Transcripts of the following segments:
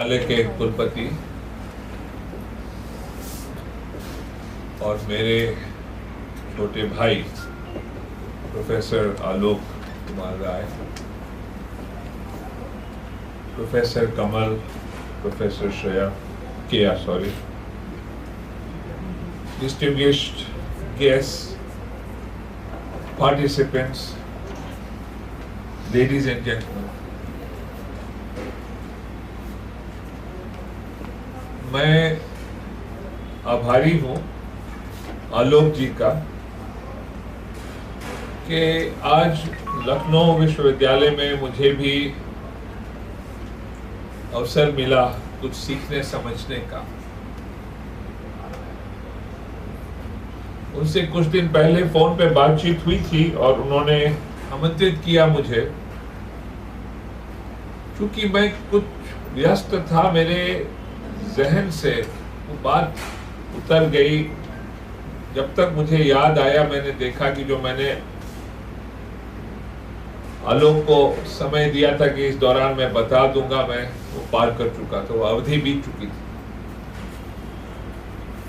विश्वविद्यालय के कुलपति और मेरे छोटे भाई professor Alok Kumar Rai, professor Kamal, professor Shreya, distinguished guests, participants, ladies and gentlemen. मैं आभारी हूँ आलोक जी का कि आज लखनऊ विश्वविद्यालय में मुझे भी अवसर मिला कुछ सीखने समझने का। उनसे कुछ दिन पहले फोन पे बातचीत हुई थी और उन्होंने आमंत्रित किया मुझे। क्योंकि मैं कुछ व्यस्त था, मेरे जहन से वो बात उतर गई। जब तक मुझे याद आया, मैंने देखा कि जो मैंने आलोक को समय दिया था कि इस दौरान मैं बता दूंगा, मैं वो पार कर चुका था, वो अवधि बीत चुकी थी।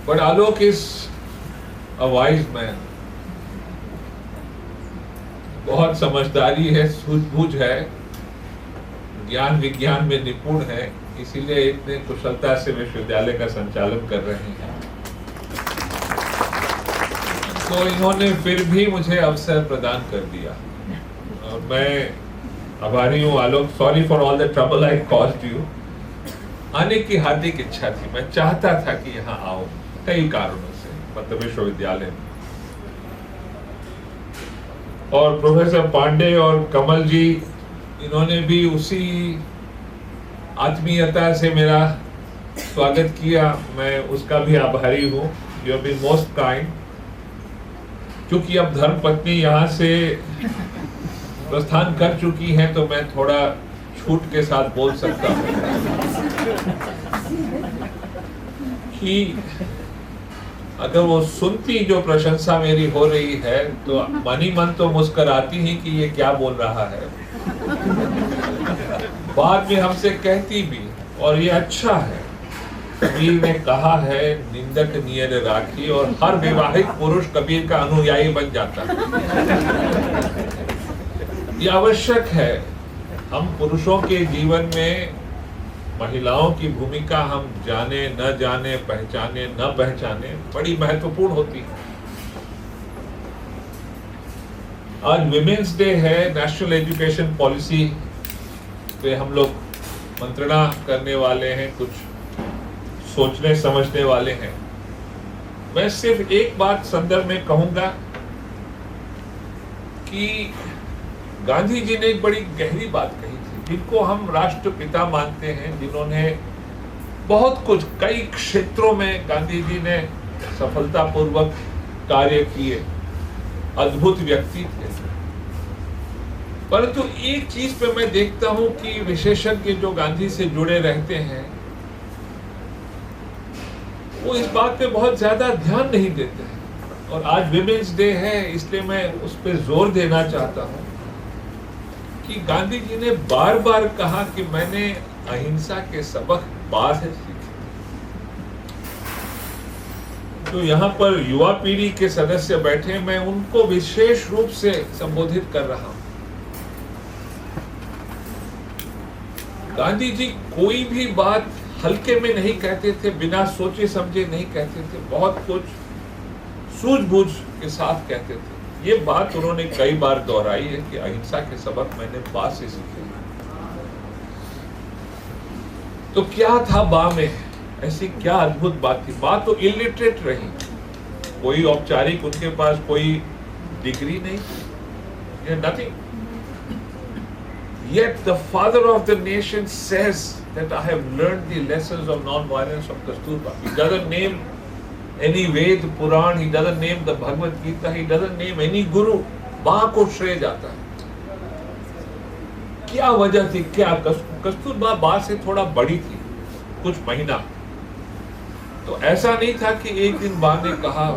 But Alok is a wise man, बहुत समझदारी है, सूझबूझ है, ज्ञान विज्ञान में निपुण है, इसीलिए इतने कुशलता से विश्वविद्यालय का संचालन कर रहे हैं। तो इन्होंने फिर भी मुझे अवसर प्रदान कर दिया और मैं आभारी हूँ Alok. Sorry for all the trouble I caused you. आने की हार्दिक इच्छा थी, मैं चाहता था कि यहाँ आओ कई कारणों से, मतलब विश्वविद्यालय में। और प्रोफेसर पांडे और कमल जी, इन्होंने भी उसी आत्मीयता से मेरा स्वागत किया, मैं उसका भी आभारी हूँ। You have been most kind. क्योंकि अब धर्मपत्नी यहाँ से प्रस्थान कर चुकी हैं, तो मैं थोड़ा छूट के साथ बोल सकता हूँ कि अगर वो सुनती जो प्रशंसा मेरी हो रही है, तो मनी मन तो मुस्कुराती ही कि ये क्या बोल रहा है। बाद में हमसे कहती भी, और ये अच्छा है। कबीर ने कहा है, निंदक नियर राखी, और हर विवाहित पुरुष कबीर का अनुयायी बन जाता है। ये आवश्यक है। हम पुरुषों के जीवन में महिलाओं की भूमिका हम जाने न जाने, पहचाने न पहचाने, बड़ी महत्वपूर्ण होती है। आज विमेंस डे है, नेशनल एजुकेशन पॉलिसी पे हम लोग मंत्रणा करने वाले हैं, कुछ सोचने समझने वाले हैं। मैं सिर्फ एक बात संदर्भ में कहूंगा कि गांधी जी ने एक बड़ी गहरी बात कही थी, जिनको हम राष्ट्रपिता मानते हैं, जिन्होंने बहुत कुछ कई क्षेत्रों में गांधी जी ने सफलतापूर्वक कार्य किए, अद्भुत व्यक्ति थे। परंतु एक चीज पे मैं देखता हूं कि विशेषज्ञ जो गांधी से जुड़े रहते हैं, वो इस बात पे बहुत ज्यादा ध्यान नहीं देते हैं। और आज विमेंस डे है, इसलिए मैं उस पे जोर देना चाहता हूं कि गांधी जी ने बार बार कहा कि मैंने अहिंसा के सबक बाहर से सीखे। तो यहाँ पर युवा पीढ़ी के सदस्य बैठे, मैं उनको विशेष रूप से संबोधित कर रहा हूं। गांधी जी कोई भी बात हल्के में नहीं कहते थे, बिना सोचे समझे नहीं कहते थे, बहुत कुछ सूझबूझ के साथ कहते थे। ये बात उन्होंने कई बार दोहराई है कि अहिंसा के सबक मैंने बा से सीखे। तो क्या था बा में, ऐसी क्या अद्भुत बात थी। बा तो इलिटरेट रही, कोई औपचारिक उनके पास कोई डिग्री नहीं थी, nothing. Yet the father of the nation says that I have learned the lessons of non-violence from Kasturba. He doesn't name any Ved, Puran, he doesn't name the Bhagavad Gita, he doesn't name any Guru. माँ को श्रेय जाता है। क्या वजह थी, क्या कस्तूरबा बा से थोड़ा बड़ी थी, कुछ महीना। तो ऐसा नहीं था कि एक दिन बा ने कहा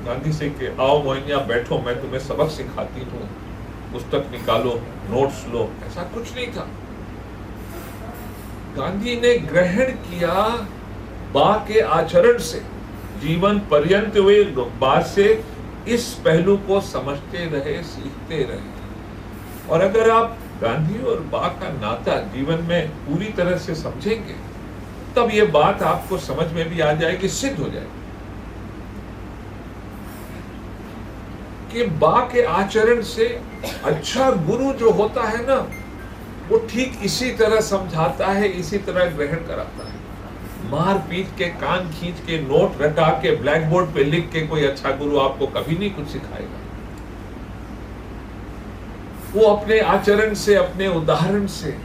गांधी से कि आओ मोहिनिया बैठो, मैं तुम्हें सबक सिखाती हूँ, पुस्तक निकालो, नोट्स लो, ऐसा कुछ नहीं था। गांधी ने ग्रहण किया बा के आचरण से, जीवन पर्यंत वे बा से इस पहलू को समझते रहे, सीखते रहे। और अगर आप गांधी और बा का नाता जीवन में पूरी तरह से समझेंगे, तब ये बात आपको समझ में भी आ जाएगी, सिद्ध हो जाएगी कि बा के आचरण से अच्छा गुरु जो होता है ना, वो ठीक इसी तरह समझाता है, इसी तरह ग्रहण कराता है। मार पीट के, कान खींच के, नोट रटा के, ब्लैक बोर्ड पे लिख के कोई अच्छा गुरु आपको कभी नहीं कुछ सिखाएगा। वो अपने आचरण से, अपने उदाहरण से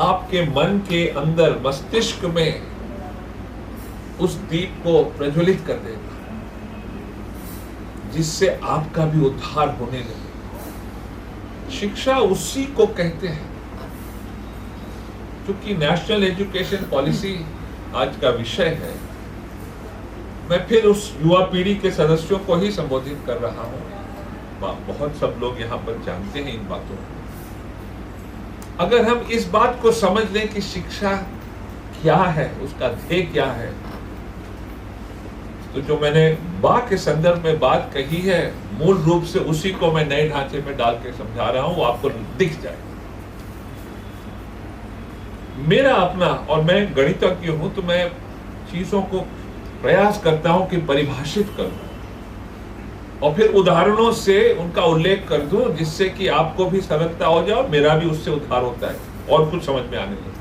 आपके मन के अंदर, मस्तिष्क में उस दीप को प्रज्वलित कर देगा, जिससे आपका भी उद्धार होने लगे। शिक्षा उसी को कहते हैं। क्योंकि नेशनल एजुकेशन पॉलिसी आज का विषय है, मैं फिर उस युवा पीढ़ी के सदस्यों को ही संबोधित कर रहा हूं। बहुत सब लोग यहाँ पर जानते हैं इन बातों को। अगर हम इस बात को समझ लें कि शिक्षा क्या है, उसका ध्येय क्या है, तो जो मैंने बा के संदर्भ में बात कही है, मूल रूप से उसी को मैं नए ढांचे में डाल के समझा रहा हूं, वो आपको दिख जाए। मेरा अपना, और मैं गणितज्ञ हूं, तो मैं चीजों को प्रयास करता हूं कि परिभाषित करूं और फिर उदाहरणों से उनका उल्लेख कर दूं, जिससे कि आपको भी सरलता हो जाए, मेरा भी उससे उद्धार होता है और कुछ समझ में आने लगता है।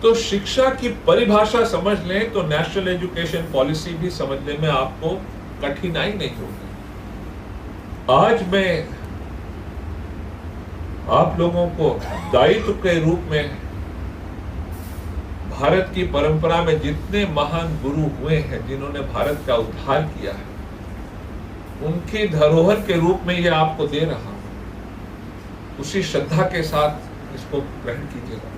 तो शिक्षा की परिभाषा समझ लें तो नेशनल एजुकेशन पॉलिसी भी समझने में आपको कठिनाई नहीं होगी। आज मैं आप लोगों को दायित्व के रूप में भारत की परंपरा में जितने महान गुरु हुए हैं, जिन्होंने भारत का उद्धार किया है, उनकी धरोहर के रूप में यह आपको दे रहा हूं। उसी श्रद्धा के साथ इसको ग्रहण कीजिएगा।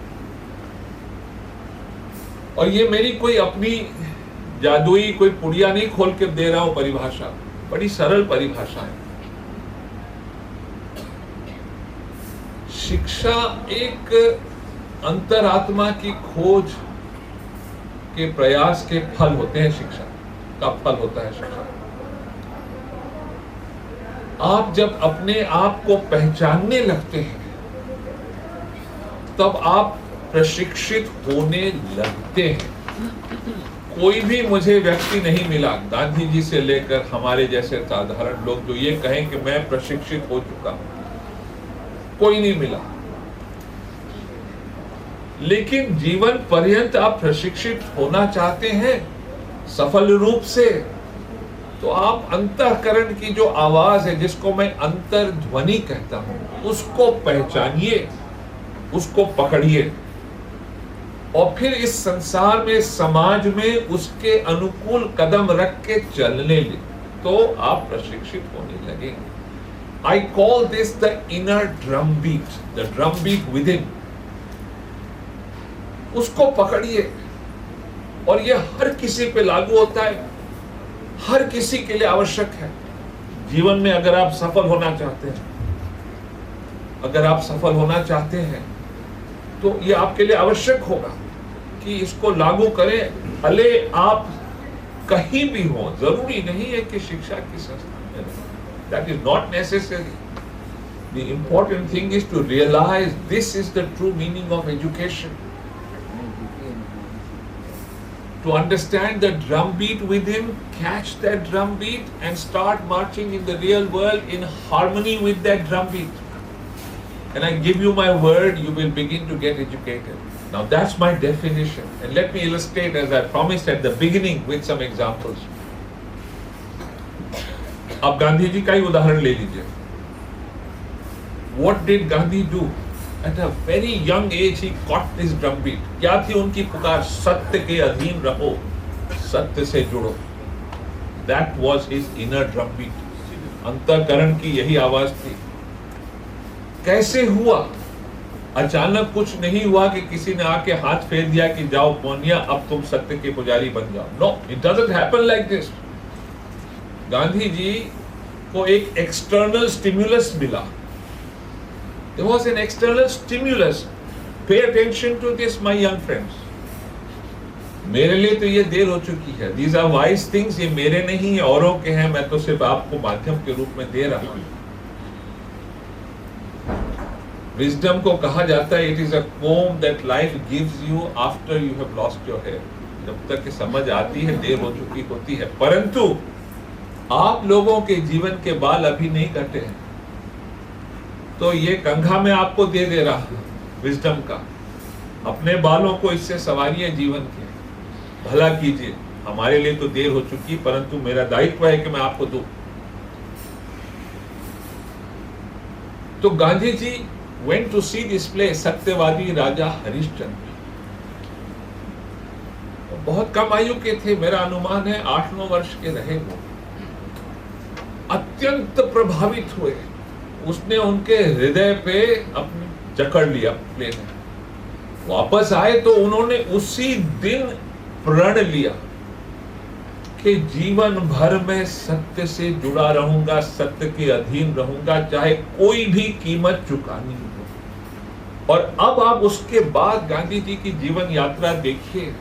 और ये मेरी कोई अपनी जादुई कोई पुड़िया नहीं खोल के दे रहा हूं परिभाषा, बड़ी सरल परिभाषा है। शिक्षा एक अंतरात्मा की खोज के प्रयास के फल होते हैं, शिक्षा का फल होता है शिक्षा। आप जब अपने आप को पहचानने लगते हैं, तब आप प्रशिक्षित होने लगते हैं। कोई भी मुझे व्यक्ति नहीं मिला, गांधी जी से लेकर हमारे जैसे साधारण लोग, जो ये कहें कि मैं प्रशिक्षित हो चुका हूं, कोई नहीं मिला। लेकिन जीवन पर्यंत आप प्रशिक्षित होना चाहते हैं सफल रूप से, तो आप अंतःकरण की जो आवाज है, जिसको मैं अंतर्ध्वनि कहता हूं, उसको पहचानिए, उसको पकड़िए और फिर इस संसार में, समाज में उसके अनुकूल कदम रख के चलने लगे, तो आप प्रशिक्षित होने लगेंगे। I call this the inner drum beat, the drum beat within. उसको पकड़िए, और ये हर किसी पे लागू होता है, हर किसी के लिए आवश्यक है। जीवन में अगर आप सफल होना चाहते हैं, अगर आप सफल होना चाहते हैं, तो ये आपके लिए आवश्यक होगा कि इसको लागू करें। भले आप कहीं भी हो, जरूरी नहीं है कि शिक्षा की संस्था में रहें। That is not necessary. The important thing is to realize this is the true meaning of education. To understand the drum beat within, catch that drum beat and start marching in the real world in harmony with that drum beat. And I give you my word, you will begin to get educated. Now that's my definition. And let me illustrate, as I promised at the beginning, with some examples. अब गांधी जी का ही उदाहरण ले लीजिए। What did Gandhi do? At a very young age he caught this drum beat. क्या थी उनकी पुकार? सत्य के अधीन रहो, सत्य से जुड़ो। That was his inner drum beat. अंतःकरण की यही आवाज थी। कैसे हुआ? अचानक कुछ नहीं हुआ कि किसी ने आके हाथ फेर दिया कि जाओ मोनिया, अब तुम सत्य के पुजारी बन जाओ। No, it doesn't happen like this. Gandhi ji को एक एक्सटर्नल स्टिमुलस मिला, There was an external stimulus. Pay attention to this, my young friends. मेरे लिए तो ये देर हो चुकी है. These are wise things. ये मेरे नहीं औरों के हैं. मैं तो सिर्फ आपको माध्यम के रूप में दे रहा हूँ. Wisdom को कहा जाता है it is a comb that life gives you after you have lost your hair. जब तक कि समझ आती है देर हो चुकी होती है. परंतु आप लोगों के जीवन के बाल अभी नहीं कटे हैं, तो ये कंघा मैं आपको दे रहा हूँ विजडम का. अपने बालों को इससे संवारिए, जीवन के भला कीजिए. हमारे लिए तो देर हो चुकी, परंतु मेरा दायित्व है कि मैं आपको दूं. तो Gandhi ji went to see this play, सत्यवादी राजा हरिश्चंद्र. बहुत कम आयु के थे, मेरा अनुमान है 8-9 वर्ष के रहे वो. अत्यंत प्रभावित हुए. उसने उनके हृदय पे अपनी जकड़ लिया प्ले ने. वापस आए तो उन्होंने उसी दिन प्रण लिया कि जीवन भर में सत्य से जुड़ा रहूंगा, सत्य के अधीन रहूंगा, चाहे कोई भी कीमत चुकानी हो. और अब आप उसके बाद गांधी जी की जीवन यात्रा देखिए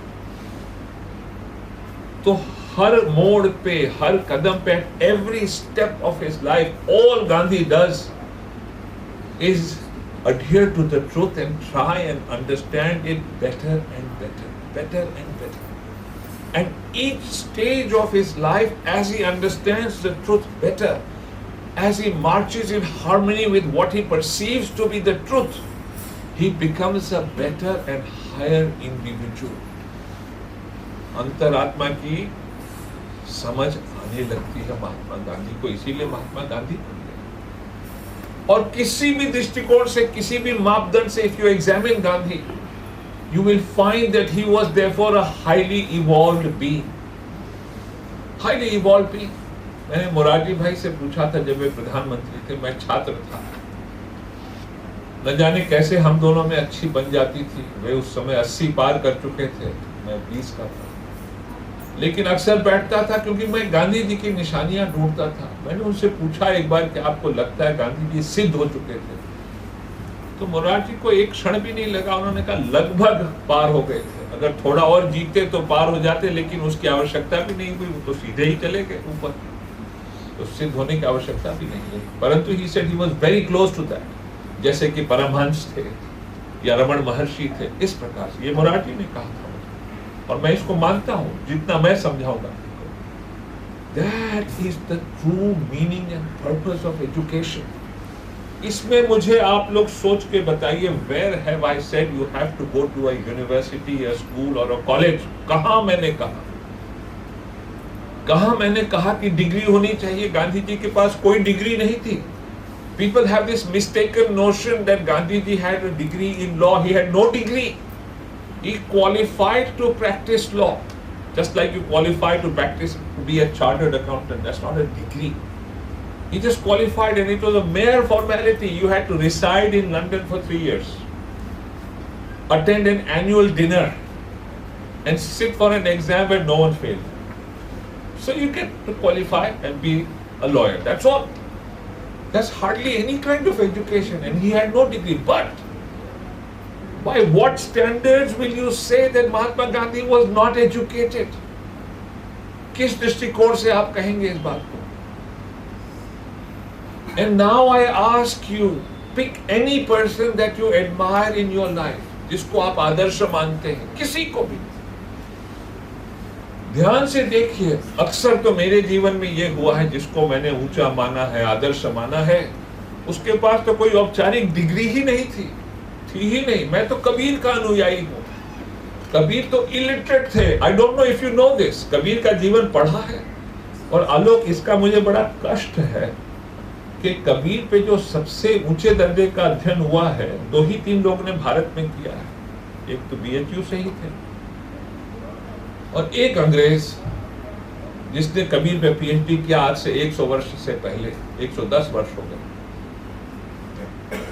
तो हर मोड़ पे, हर कदम पे, every step of his life, all Gandhi does is adhere to the truth and try and understand it better and better, better and better. And each stage of his life, as he understands the truth better, as he marches in harmony with what he perceives to be the truth, he becomes a better and higher individual. अंतरात्मा की समझ आने लगती है महात्मा गांधी को. इसीलिए महात्मा गांधी. और किसी भी दृष्टिकोण से, किसी भी मापदंड से, if you examine Gandhi, you will find that he was therefore a highly evolved being. Highly evolved being. मैंने मोरारजी भाई से पूछा था जब वे प्रधानमंत्री थे, मैं छात्र था. न जाने कैसे हम दोनों में अच्छी बन जाती थी. वे उस समय 80 पार कर चुके थे, मैं 20 का था. लेकिन अक्सर बैठता था क्योंकि मैं गांधी जी की निशानियां ढूंढता था. मैंने उनसे पूछा एक बार कि आपको लगता है गांधी जी सिद्ध हो चुके थे? तो मोरारजी को एक क्षण भी नहीं लगा. उन्होंने कहा लगभग पार हो गए थे. अगर थोड़ा और जीते तो पार हो जाते, लेकिन उसकी आवश्यकता भी नहीं हुई. वो तो सीधे ही चले गए ऊपर. तो सिद्ध होने की आवश्यकता भी नहीं है. परंतु he said he was very close to that. जैसे कि परमहंस थे या रमण महर्षि थे, इस प्रकार से ये मोरारजी ने कहा था. और मैं इसको मानता हूं, जितना मैं समझाऊंगा. That is the true meaning and purpose of education. इसमें मुझे आप लोग सोच के बताइए, where have I said you have to go to a university, a school or a college? कहाँ मैंने कहा? कहाँ मैंने कहा कि डिग्री होनी चाहिए? गांधी जी के पास कोई डिग्री नहीं थी. People have this mistaken notion that Gandhi ji had a degree in law. He had no degree. He qualified to practice law, just like you qualify to practice to be a chartered accountant. That's not a degree. He just qualified, and it was a mere formality. You had to reside in London for 3 years, attend an annual dinner, and sit for an exam where no one failed. So you get to qualify and be a lawyer. That's all. That's hardly any kind of education, and he had no degree. But by what standards will you say that Mahatma Gandhi was not educated? किस दृष्टिकोण से आप कहेंगे इस बात को? And now I ask you, pick any person that you admire in your life, जिसको आप आदर्श मानते हैं, किसी को भी. ध्यान से देखिए. अक्सर तो मेरे जीवन में ये हुआ है, जिसको मैंने ऊंचा माना है, आदर्श माना है, उसके पास तो कोई औपचारिक डिग्री ही नहीं थी ही नहीं. मैं तो कबीर का अनुयायी हूं. कबीर तो इलिटरेट थे. I don't know if you know this. Kabir का जीवन पढ़ा है. और आलोक, इसका मुझे बड़ा कष्ट है कि कबीर पे जो सबसे ऊंचे दर्जे का अध्ययन हुआ है, 2 ही 3 लोग ने भारत में किया है. एक तो BHU से ही थे, और एक अंग्रेज जिसने कबीर पे PhD किया आज से 100 वर्ष से पहले. 110 वर्ष हो गए.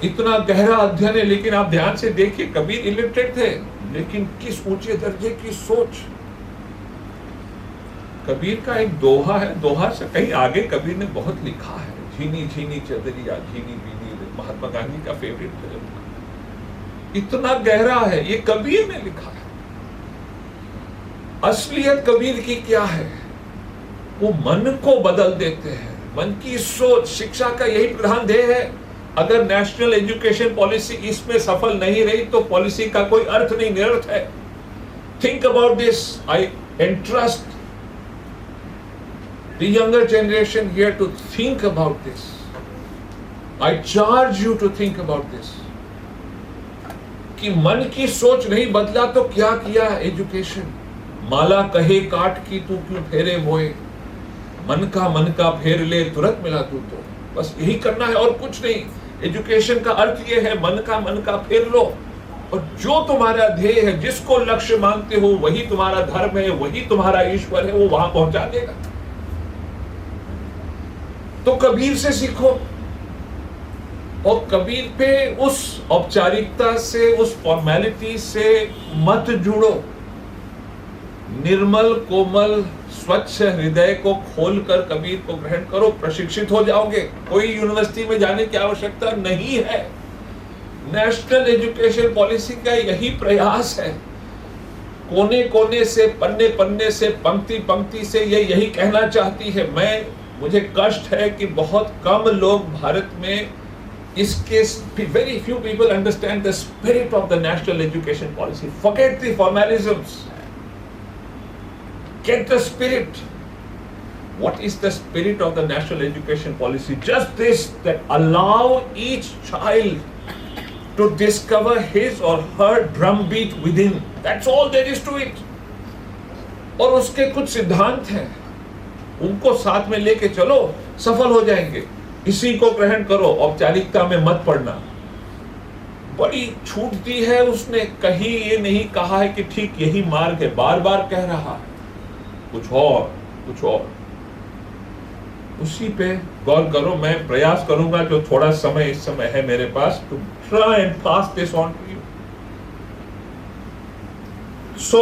इतना गहरा अध्ययन है. लेकिन आप ध्यान से देखिए, कबीर इलिटरेट थे, लेकिन किस ऊंचे दर्जे की सोच. कबीर का एक दोहा है, दोहा से कहीं आगे कबीर ने बहुत लिखा है. झीनी झीनी चदरिया झीनी बीनी महात्मा गांधी का फेवरेट फिल्म था। इतना गहरा है, ये कबीर ने लिखा है। असलियत कबीर की क्या है? वो मन को बदल देते हैं, मन की सोच। शिक्षा का यही प्रधान ध्येय है। अगर नेशनल एजुकेशन पॉलिसी इसमें सफल नहीं रही तो पॉलिसी का कोई अर्थ नहीं, निरर्थ है। Think about this. I entrust the younger generation here to think about this. I charge you to think about this. कि मन की सोच नहीं बदला तो क्या किया एजुकेशन? माला कहे काट की तू क्यों फेरे मोए, मन का फेर ले तुरंत मिला तू तो। बस यही करना है और कुछ नहीं। एजुकेशन का अर्थ ये है मन का फेर लो, और जो तुम्हारा ध्येय है, जिसको लक्ष्य मानते हो, वही तुम्हारा धर्म है, वही तुम्हारा ईश्वर है, वो वहां पहुंचा देगा। तो कबीर से सीखो, और कबीर पे उस औपचारिकता से, उस फॉर्मेलिटी से मत जुड़ो। निर्मल कोमल स्वच्छ हृदय को खोलकर कबीर को ग्रहण करो, प्रशिक्षित हो जाओगे। कोई यूनिवर्सिटी में जाने की आवश्यकता नहीं है। नेशनल एजुकेशन पॉलिसी का यही प्रयास है। कोने कोने से, पन्ने पन्ने से, पंक्ति पंक्ति से ये यही कहना चाहती है। मुझे कष्ट है कि बहुत कम लोग भारत में इसके, very few people understand the spirit of the national education policy. Forget the formalisms. Get the spirit. What is the spirit of the national education policy? Just this, that allow each child to discover his or her drumbeat within. That's all there is to it. और उसके कुछ सिद्धांत हैं, उनको साथ में लेके चलो, सफल हो जाएंगे। इसी को ग्रहण करो, औपचारिकता में मत पड़ना। बड़ी छूट दी है उसने, कहीं ये नहीं कहा है कि ठीक यही मार्ग है, बार बार कह रहा है कुछ और। उसी पे गौर करो। मैं प्रयास करूंगा, जो थोड़ा समय इस समय है मेरे पास, to try and pass this on to you. So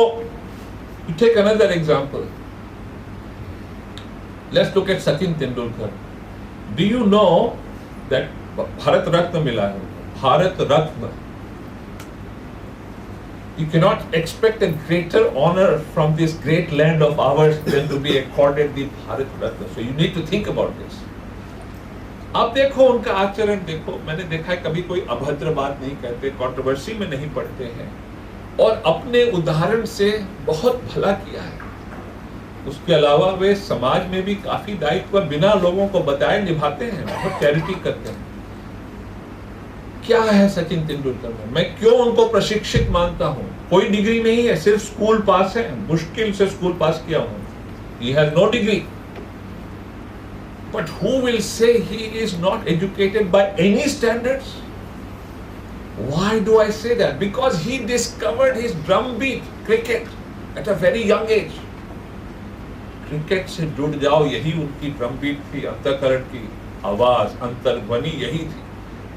you take another example. Let's look at Sachin Tendulkar. Do you know that Bharat Ratna मिला है? Bharat Ratna. You cannot expect a greater honor from this great land of ours than to be accorded the Bharat Ratna. So you need to think about this. आप देखो उनका आचरण देखो। मैंने देखा है कभी कोई अभद्र बात नहीं कहते, कंट्रोवर्सी में नहीं पड़ते हैं, और अपने उदाहरण से बहुत भला किया है। उसके अलावा वे समाज में भी काफी दायित्व बिना लोगों को बताए निभाते हैं, बहुत चैरिटी करते हैं। क्या है सचिन तेंदुलकर में? मैं क्यों उनको प्रशिक्षित मानता हूं? कोई डिग्री नहीं है, सिर्फ स्कूल पास है, मुश्किल से स्कूल पास किया हूं। He has no degree. But who will say he is not educated by any standards? Why do I say that? Because he discovered his drumbeat, cricket, at a very young age. Cricket से जुड़ जाओ, यही उनकी ड्रमबीट थी, अंतःकरण की आवाज, अंतर्ध्वनि यही थी,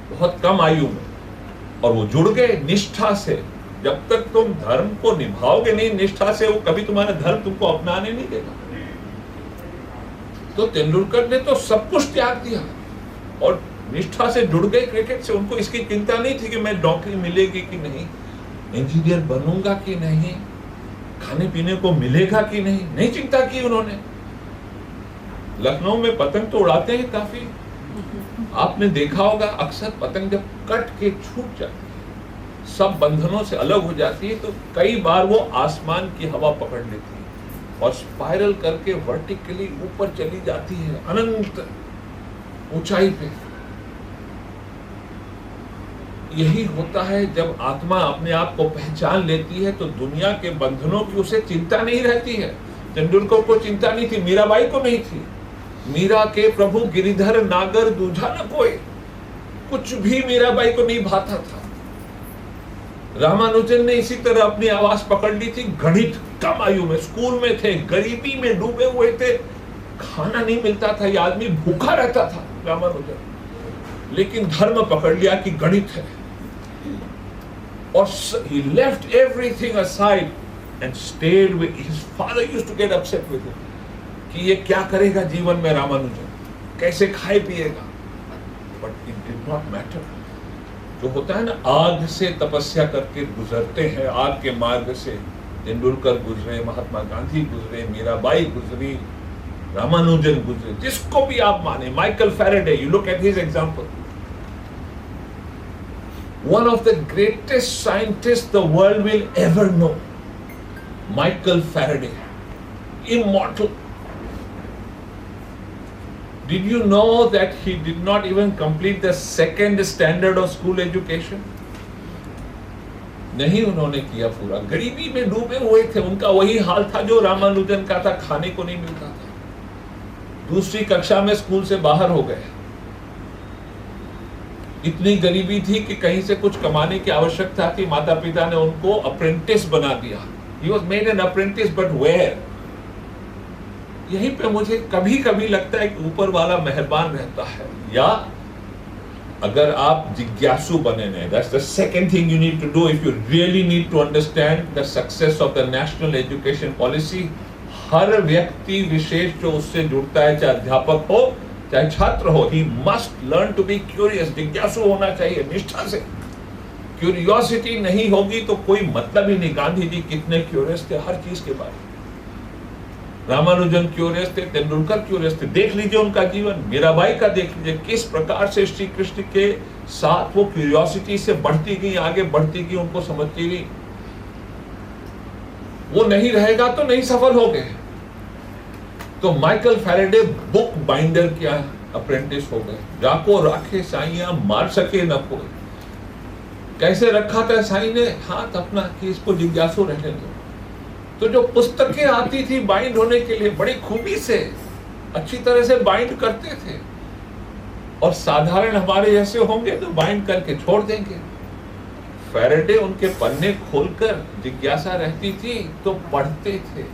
बहुत कम आयु में। और वो जुड़ गए निष्ठा से। जब तक तुम धर्म को निभाओगे नहीं निष्ठा से, वो कभी तुम्हारा धर्म तुमको अपनाने नहीं देगा। तो तेंदुलकर ने तो सब कुछ त्याग दिया और निष्ठा से जुड़ गए क्रिकेट से। उनको इसकी चिंता नहीं थी कि मैं नौकरी मिलेगी कि नहीं, इंजीनियर बनूंगा कि नहीं, खाने पीने को मिलेगा कि नहीं चिंता की उन्होंने। लखनऊ में पतंग तो उड़ाते हैं काफी, आपने देखा होगा अक्सर पतंग जब कट के छूट जाती है, सब बंधनों से अलग हो जाती है, तो कई बार वो आसमान की हवा पकड़ लेती है और स्पाइरल करके वर्टिकली ऊपर चली जाती है, अनंत ऊंचाई पे। यही होता है जब आत्मा अपने आप को पहचान लेती है, तो दुनिया के बंधनों की उसे चिंता नहीं रहती है। तेंदुलकर को चिंता नहीं थी, मीराबाई को नहीं थी। मीरा के प्रभु गिरिधर नागर दूझा न कोई, कुछ भी मीराबाई को नहीं भाता था। रामानुजन ने इसी तरह अपनी आवाज पकड़ ली थी। गणित कम आयु में, स्कूल में थे, गरीबी में डूबे हुए थे, खाना नहीं मिलता था, ये आदमी भूखा रहता था रामानुजन, लेकिन धर्म पकड़ लिया कि गणित है। और he left everything aside and stayed with his father used to get upset with him कि ये क्या करेगा जीवन में रामानुजन, कैसे खाए पिएगा। but it did not matter. जो होता है ना, आग से तपस्या करके गुजरते हैं, आग के मार्ग से तेंदुलकर गुजरे, महात्मा गांधी गुजरे, मीराबाई गुजरी, रामानुजन गुजरे, जिसको भी आप माने, Michael Faraday, you look at his example, one of the greatest scientists the world will ever know, Michael Faraday, immortal. Did you know that he did not even complete the second standard of school education? नहीं उन्होंने किया पूरा, गरीबी में डूबे हुए थे, उनका वही हाल था जो रामानुजन का था, खाने को नहीं मिलता था, दूसरी कक्षा में स्कूल से बाहर हो गए, इतनी गरीबी थी कि कहीं से कुछ कमाने की आवश्यकता थी, माता पिता ने उनको अप्रेंटिस बना दिया, he was made an apprentice, but where? यहीं पे मुझे कभी कभी लगता है कि ऊपर वाला मेहरबान रहता है, या अगर आप जिज्ञासु बने हैं, that's the second thing you need to do if you really need to understand the success of the national education policy. हर व्यक्ति विशेष जो उससे जुड़ता है, चाहे अध्यापक हो चाहे छात्र हो, he must learn to be curious, जिज्ञासु होना चाहिए निष्ठा से। क्यूरियोसिटी नहीं होगी तो कोई मतलब ही नहीं। गांधी जी कितने क्यूरियस थे हर चीज के बारे में, रामानुजन क्यूरियस थे, तेंदुलकर क्यूरियस थे, देख लीजिए उनका जीवन, मीराबाई का देख लीजिए, किस प्रकार से श्री कृष्ण के साथ वो क्यूरियोसिटी से बढ़ती गई, आगे बढ़ती गई, उनको समझती गई। वो नहीं रहेगा तो नहीं सफल हो गए। तो माइकल फैराडे बुक बाइंडर क्या अप्रेंटिस हो गए, जाको राखे साइया मार सके न कोई। कैसे रखा था साईं ने हाथ अपना कि इसको जिज्ञासु रहने दो। तो जो पुस्तकें आती थी बाइंड होने के लिए, बड़ी खूबी से अच्छी तरह से बाइंड करते थे, और साधारण हमारे जैसे होंगे तो बाइंड करके छोड़ देंगे। फैराडे उनके पन्ने खोलकर जिज्ञासा रहती थी तो पढ़ते थे,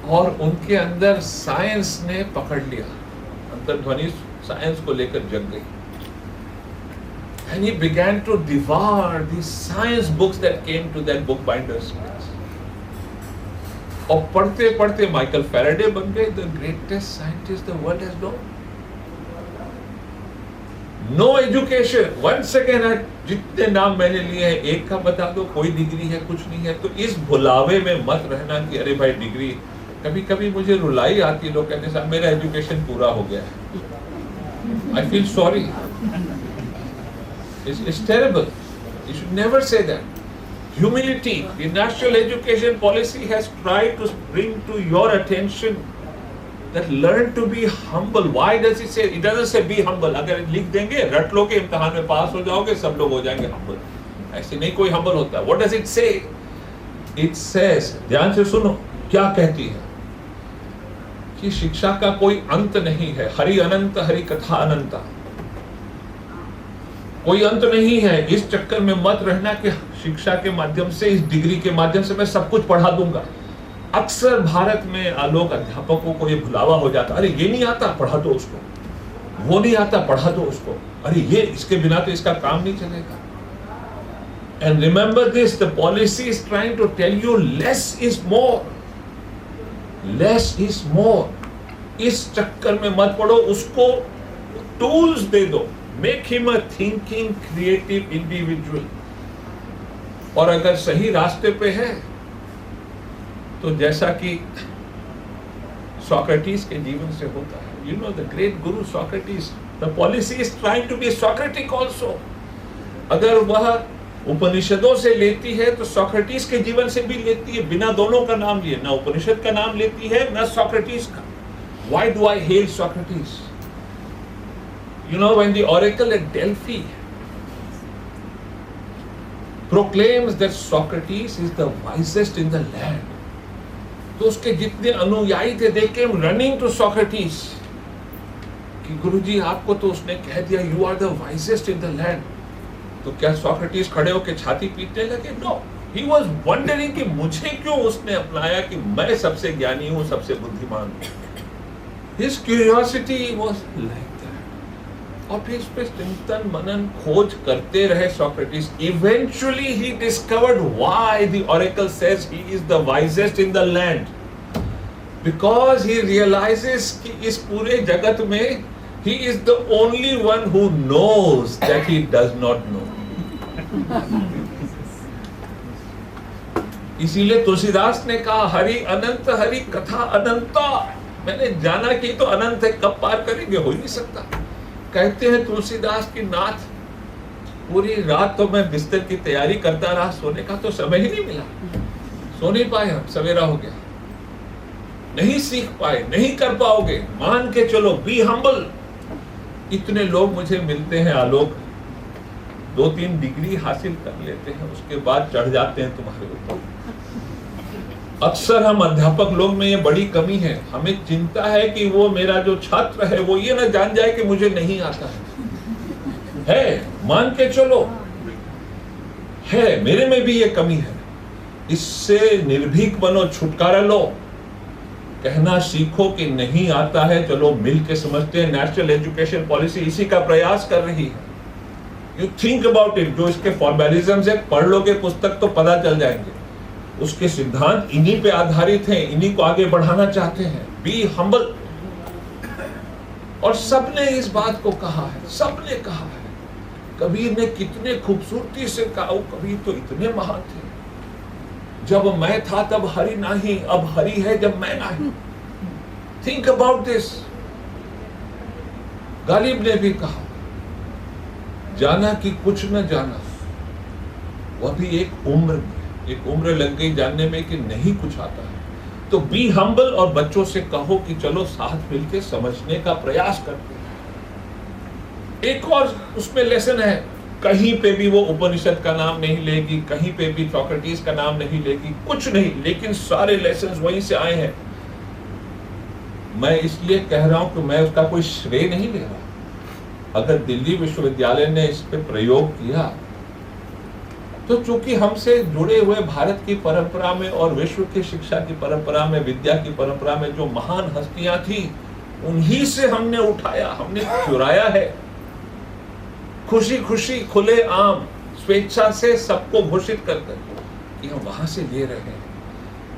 और उनके अंदर साइंस ने पकड़ लिया, अंतर्ध्वनि साइंस को लेकर जग गई। And he began to devour the science books that came to that bookbinder's hands. और पढ़ते पढ़ते माइकल फैराडे बन गए the greatest scientist the world has known. No education. Once again, जितने नाम मैंने लिए हैं, एक का बता दो, कोई डिग्री है, कुछ नहीं है। तो इस भुलावे में मत रहना कि अरे भाई डिग्री। कभी कभी मुझे रुलाई आती, लोग कहते साहब मेरा एजुकेशन पूरा हो गया है। I feel sorry. It's terrible. You should never say that. Humility. The national education policy has tried to bring to your attention that learn to be humble. Why does it say? It doesn't say be humble. अगर लिख देंगे, रट लोगे, इम्तिहान में पास हो जाओगे, सब लोग हो जाएंगे humble. ऐसे नहीं कोई humble होता। What does it say? It says, ध्यान से सुनो, क्या कहती है? कि शिक्षा का कोई अंत नहीं है। हरि अनंत, हरि कथा अनंता। कोई अंत नहीं है। इस चक्कर में मत रहना कि शिक्षा के माध्यम से, इस डिग्री के माध्यम से मैं सब कुछ पढ़ा दूंगा। अक्सर भारत में लोग अध्यापकों को ये भुलावा हो जाता, अरे ये नहीं आता पढ़ा दो उसको, वो नहीं आता पढ़ा दो उसको, अरे ये इसके बिना तो इसका काम नहीं चलेगा। And remember this, the policy is trying to tell you less is more, less is more. इस चक्कर में मत पढ़ो, उसको टूल्स दे दो, make him a thinking creative individual. और अगर सही रास्ते पे है तो जैसा कि सोक्रेटिस के जीवन से होता है, you know the great guru Socrates, the policy is trying to be Socratic also. अगर वह उपनिषदों से लेती है तो सोक्रेटिस के जीवन से भी लेती है, बिना दोनों का नाम लिए, ना उपनिषद का नाम लेती है ना सोक्रेटिस का। Why do I hail Socrates? You know, when the oracle at Delphi proclaims that Socrates is the wisest in the land, तो उसके जितने अनुयायी थे, they came running to Socrates कि गुरुजी आपको तो उसने कह दिया you are the wisest in the land। तो क्या Socrates खड़े होकर छाती पीटने लगे? No, he was wondering कि मुझे क्यों उसने अपनाया कि मैं सबसे ज्ञानी हूँ, सबसे बुद्धिमान हूँ। His curiosity was like that। और फिर इस पे चिंतन मनन खोज करते रहे Socrates। Eventually he discovered why the oracle says he is the wisest in the land, because he realizes कि इस पूरे जगत में He is the only one who knows that he does not know. इसीलिए तुलसीदास ने कहा हरि अनंत हरि कथा अनंता। मैंने जाना कि तो अनंत है, कब पार करेंगे, हो ही नहीं सकता। कहते हैं तुलसीदास की नाथ, पूरी रात तो मैं बिस्तर की तैयारी करता रहा, सोने का तो समय ही नहीं मिला, सो नहीं पाए हम, सवेरा हो गया, नहीं सीख पाए, नहीं कर पाओगे, मान के चलो, बी हम्बल। इतने लोग मुझे मिलते हैं आलोक, 2-3 डिग्री हासिल कर लेते हैं, उसके बाद चढ़ जाते हैं तुम्हारे ऊपर। अक्सर हम अध्यापक लोग में ये बड़ी कमी है, हमें चिंता है कि वो मेरा जो छात्र है वो ये ना जान जाए कि मुझे नहीं आता है, मान के चलो, है मेरे में भी ये कमी है, इससे निर्भीक बनो, छुटकारा लो, कहना सीखो कि नहीं आता है, चलो मिल के समझते हैं। नेशनल एजुकेशन पॉलिसी इसी का प्रयास कर रही है। यू थिंक अबाउट इट, जो इसके फॉर्मेलिज्म्स है पढ़ लोगे पुस्तक तो पता चल जाएंगे, उसके सिद्धांत इन्हीं पे आधारित हैं, इन्हीं को आगे बढ़ाना चाहते हैं। Be humble. और सबने इस बात को कहा है, सबने कहा है। कबीर ने कितने खूबसूरती से कहा, कबीर तो इतने महान थे, जब मैं था तब हरि नहीं, अब हरि है जब मैं नहीं। Think about this. गालिब ने भी कहा, जाना कि कुछ न जाना, वह भी एक उम्र में, एक उम्र लग गई जानने में कि नहीं कुछ आता है। तो बी हम्बल और बच्चों से कहो कि चलो साथ मिलकर समझने का प्रयास करते हैं। एक और उसमें लेसन है, कहीं पे भी वो उपनिषद का नाम नहीं लेगी, कहीं पे भी सॉक्रेटिस का नाम नहीं लेगी, कुछ नहीं, लेकिन सारे लेसन वहीं से आए हैं। मैं इसलिए कह रहा हूं कि मैं उसका कोई श्रेय नहीं ले रहा। अगर दिल्ली विश्वविद्यालय ने इस पे प्रयोग किया तो चूंकि हमसे जुड़े हुए भारत की परंपरा में और विश्व की शिक्षा की परंपरा में, विद्या की परंपरा में जो महान हस्तियां थी, उन्हीं से हमने उठाया, हमने चुराया है। खुशी खुशी, खुले आम, स्वेच्छा से सबको घोषित करकर कि हम वहां से ले रहे हैं।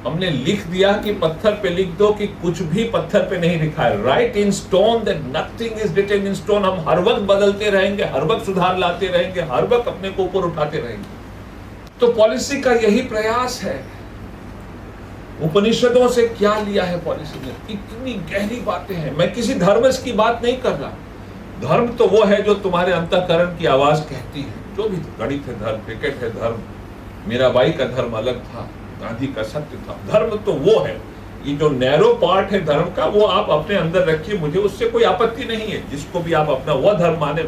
हमने लिख दिया कि पत्थर पे लिख दो कि कुछ भी पत्थर पे नहीं लिखा है। Write in stone that nothing is written in stone. हम हर वक्त बदलते रहेंगे, हर वक्त सुधार लाते रहेंगे, हर वक्त अपने को ऊपर उठाते रहेंगे। तो पॉलिसी का यही प्रयास है। उपनिषदों से क्या लिया है पॉलिसी ने, इतनी गहरी बातें हैं। मैं किसी धर्म की बात नहीं कर रहा। धर्म तो वो है जो तुम्हारे अंतःकरण की आवाज कहती है। जो भी गणित है धर्म, क्रिकेट है धर्म, मीराबाई का धर्म अलग था, गांधी का सत्य था। धर्म तो वो है, ये जो नैरो पार्ट है धर्म का, वो आप अपने अंदर रखिए, मुझे उससे कोई आपत्ति नहीं है। जिसको भी आप अपना वह धर्म माने,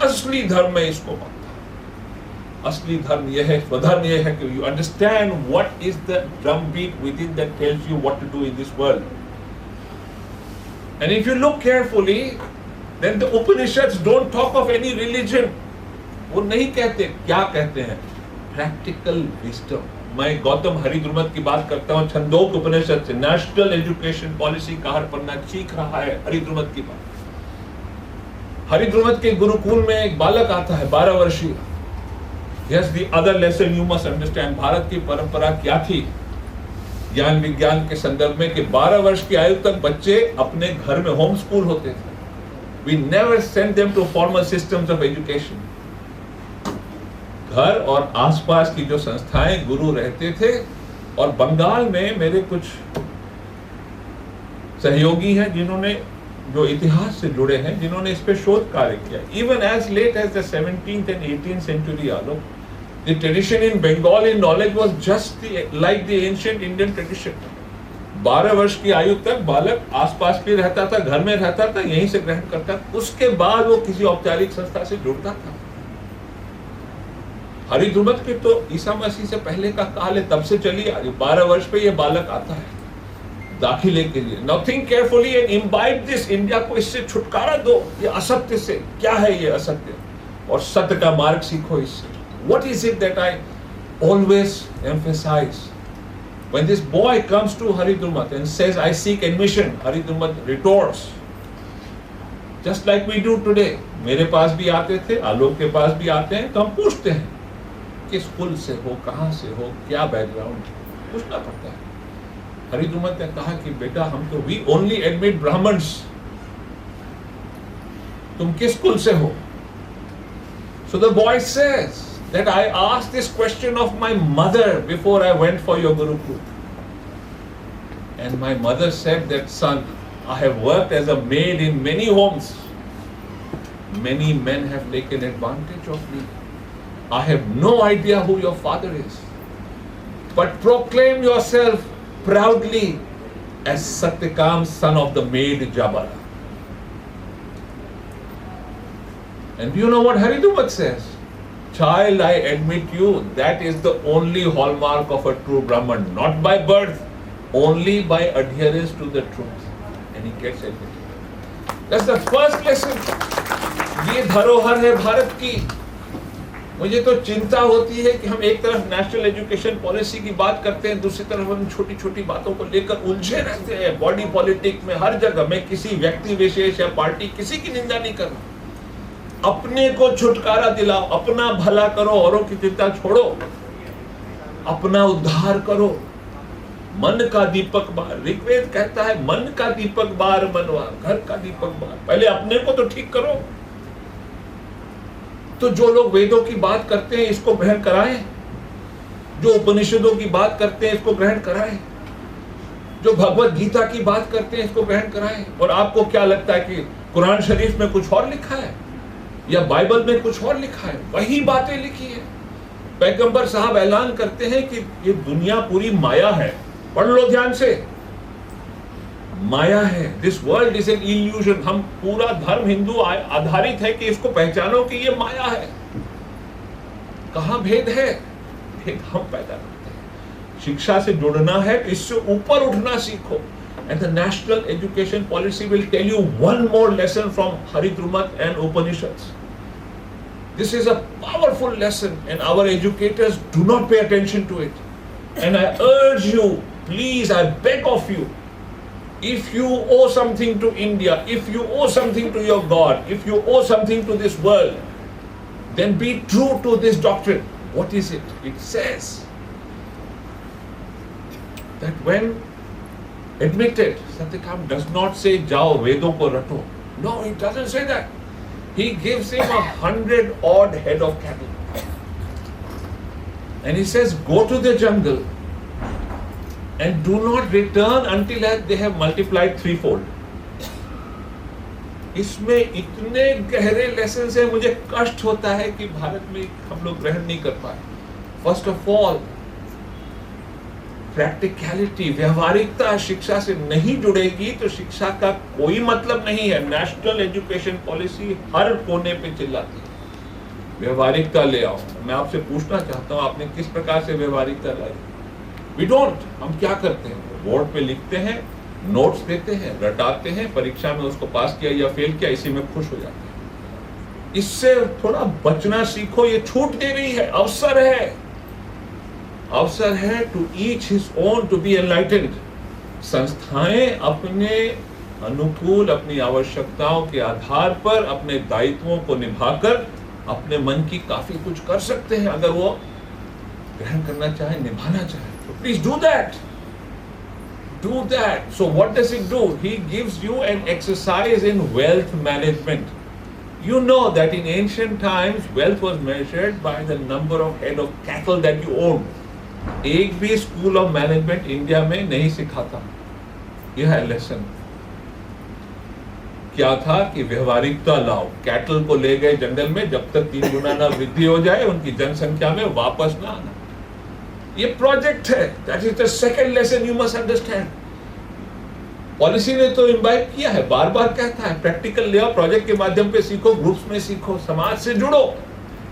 असली धर्म में इसको मानता। असली धर्म यह है, स्वधर्म यह है कि you understand what is the drum beat within that tells you what to do in this world. And if you look carefully, then the Upanishads don't talk of any religion. वो नहीं कहते, क्या कहते हैं? Practical wisdom. मैं गौतम हरिद्रुमत की बात करता हूँ, छंदोग उपनिषद से। नेशनल एजुकेशन पॉलिसी का हर पन्ना चीख रहा है हरिद्रुमत की बात। हरिद्रुमत के गुरुकुल में एक बालक आता है, 12 वर्षीय। Yes, the other lesson you must understand. Bharat की परंपरा क्या थी ज्ञान विज्ञान के संदर्भ में कि 12 वर्ष की आयु तक बच्चे अपने घर में होम स्कूल होते थे। We never sent them to formal systems of education. घर और आसपास की जो संस्थाएं गुरु रहते थे। और बंगाल में मेरे कुछ सहयोगी हैं जिन्होंने, जो इतिहास से जुड़े हैं, जिन्होंने इस पे शोध कार्य किया। Even as late as the 17th and 18th century, the tradition in Bengal in knowledge was just like the ancient Indian tradition. 12 वर्ष की आयु तक बालक आसपास भी रहता था, घर में रहता था, यहीं से ग्रहण करता था। उसके बाद वो किसी औपचारिक संस्था से जुड़ता था। हरिद्रुमत के तो ईसा मसीह से पहले का काल है, तब से चली आ रही। 12 वर्ष पे ये बालक आता है दाखिले के लिए। Now think carefully and imbibe this. India को इससे छुटकारा दो, ये असत्य से। क्या है ये असत्य? और सत्य का मार्ग सीखो इससे। What is it that I always emphasize? When this boy comes to Haridrumat and says, I seek admission, Haridrumat retorts, just like we do today. मेरे पास भी आते थे, आलोक के पास भी आते हैं, तो हम पूछते हैं किस कुल से हो, कहाँ से हो, क्या बैकग्राउंड, पूछना पड़ता है। हरिद्रुमत ने कहा कि बेटा हम तो we only admit Brahmins. तुम किस कुल से हो? So the boy says that I asked this question of my mother before I went for your Gurukul. And my mother said that, son, I have worked as a maid in many homes. Many men have taken advantage of me. I have no idea who your father is. But proclaim yourself proudly as Satyakam, son of the maid Jabala. And do you know what Haridumat says? Child, I admit you, that is the only hallmark of a true Brahman, not by birth, only by adherence to the truth. And he gets admitted. That's the first lesson. ये धरोहर है भारत की. मुझे तो चिंता होती है कि हम एक तरफ नेशनल एजुकेशन पॉलिसी की बात करते हैं, दूसरी तरफ हम छोटी छोटी बातों को लेकर उलझे रहते हैं. बॉडी पॉलिटिक्स में हर जगह. मैं किसी व्यक्ति विशेष या पार्टी किसी की निंदा नहीं कर रहा. अपने को छुटकारा दिलाओ, अपना भला करो, औरों की चिंता छोड़ो, अपना उद्धार करो. मन का दीपक बार, ऋग्वेद कहता है मन का दीपक बार मनवा, घर का दीपक बार. पहले अपने को तो ठीक करो. तो जो लोग वेदों की बात करते हैं इसको ग्रहण कराएं, जो उपनिषदों की बात करते हैं इसको ग्रहण कराएं, जो भगवत गीता की बात करते हैं इसको ग्रहण कराएं. और आपको क्या लगता है कि कुरान शरीफ में कुछ और लिखा है या बाइबल में कुछ और लिखा है? वही बातें लिखी है. पैगंबर साहब ऐलान करते हैं कि ये दुनिया पूरी माया है. पढ़ लो ध्यान से. माया है. This world is an illusion. हम पूरा धर्म हिंदू आधारित है कि इसको पहचानो कि ये माया है. कहां भेद है? भेद हम पैदा करते हैं. शिक्षा से जुड़ना है तो इससे ऊपर उठना सीखो. And the national education policy will tell you one more lesson from Haridrumat and Upanishads. This is a powerful lesson and our educators do not pay attention to it. And I urge you, please, I beg of you, if you owe something to India, if you owe something to your God, if you owe something to this world, then be true to this doctrine. What is it? It says that when admitted, Satyakam does not say jao vedon ko rato. No, he doesn't say that. He gives him 100 odd head of cattle. And he says, go to the jungle and do not return until they have multiplied threefold. इसमें इतने गहरे lesson है, मुझे कष्ट होता है कि भारत में हम लोग ग्रहण नहीं कर पाए. फर्स्ट ऑफ ऑल प्रैक्टिकलिटी, व्यवहारिकता शिक्षा से नहीं जुड़ेगी तो शिक्षा का कोई मतलब नहीं है. नेशनल एजुकेशन पॉलिसी हर कोने पे चिल्लाती है व्यवहारिकता ले आओ. मैं आपसे पूछना चाहता हूं, आपने किस प्रकार से व्यवहारिकता लाई? We don't. हम क्या करते हैं? बोर्ड पे लिखते हैं, नोट्स देते हैं, रटाते हैं, परीक्षा में उसको पास किया या फेल किया, इसी में खुश हो जाते हैं. इससे थोड़ा बचना सीखो. ये छूट दे रही है. अवसर है, अवसर है to each his own to be enlightened. संस्थाएं अपने अनुकूल, अपनी आवश्यकताओं के आधार पर अपने दायित्वों को निभाकर अपने मन की काफी कुछ कर सकते हैं अगर वो ग्रहण करना चाहे, निभाना चाहे. तो please do that. Do that. So what does it do? He gives you an exercise in wealth management. You know that in ancient times wealth was measured by the number of head of cattle that you own. एक भी school of management India में नहीं सिखाता. यह है lesson. क्या था कि व्यवहारिकता लाओ. कैटल को ले गए जंगल में, जब तक 3 गुना ना वृद्धि हो जाए उनकी जनसंख्या में वापस ना आना. ये प्रोजेक्ट है. That is the second lesson you must understand. Policy ने तो इम्बाइब किया है, बार बार कहता है प्रैक्टिकल ले आओ, प्रोजेक्ट के माध्यम पे सीखो, ग्रुप्स में सीखो, समाज से जुड़ो.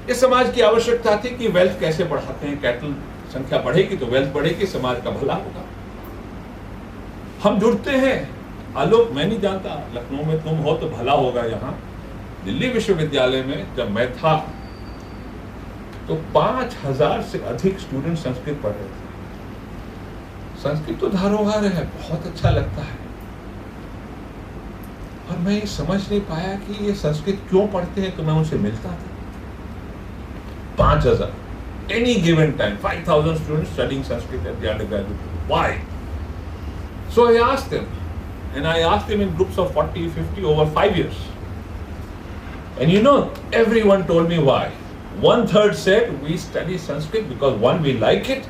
ये समाज की आवश्यकता थी कि वेल्थ कैसे बढ़ाते हैं. कैटल संख्या बढ़ेगी तो वेल्थ बढ़ेगी, समाज का भला होगा. हम जुड़ते हैं. आलोक, मैं नहीं जानता लखनऊ में तुम हो तो भला होगा. यहाँ दिल्ली विश्वविद्यालय में जब मैं था तो 5000 से अधिक स्टूडेंट संस्कृत पढ़ रहे थे. संस्कृत तो धरोहर है, बहुत अच्छा लगता है, और मैं ये समझ नहीं पाया कि ये संस्कृत क्यों पढ़ते हैं. तो मैं उनसे मिलता था. 5000 any given time, 5000 students studying Sanskrit at the undergraduate. Why? So I asked them, and I asked them in groups of 40, 50 over 5 years. And you know, everyone told me why. 1/3 said we study Sanskrit because one, we like it,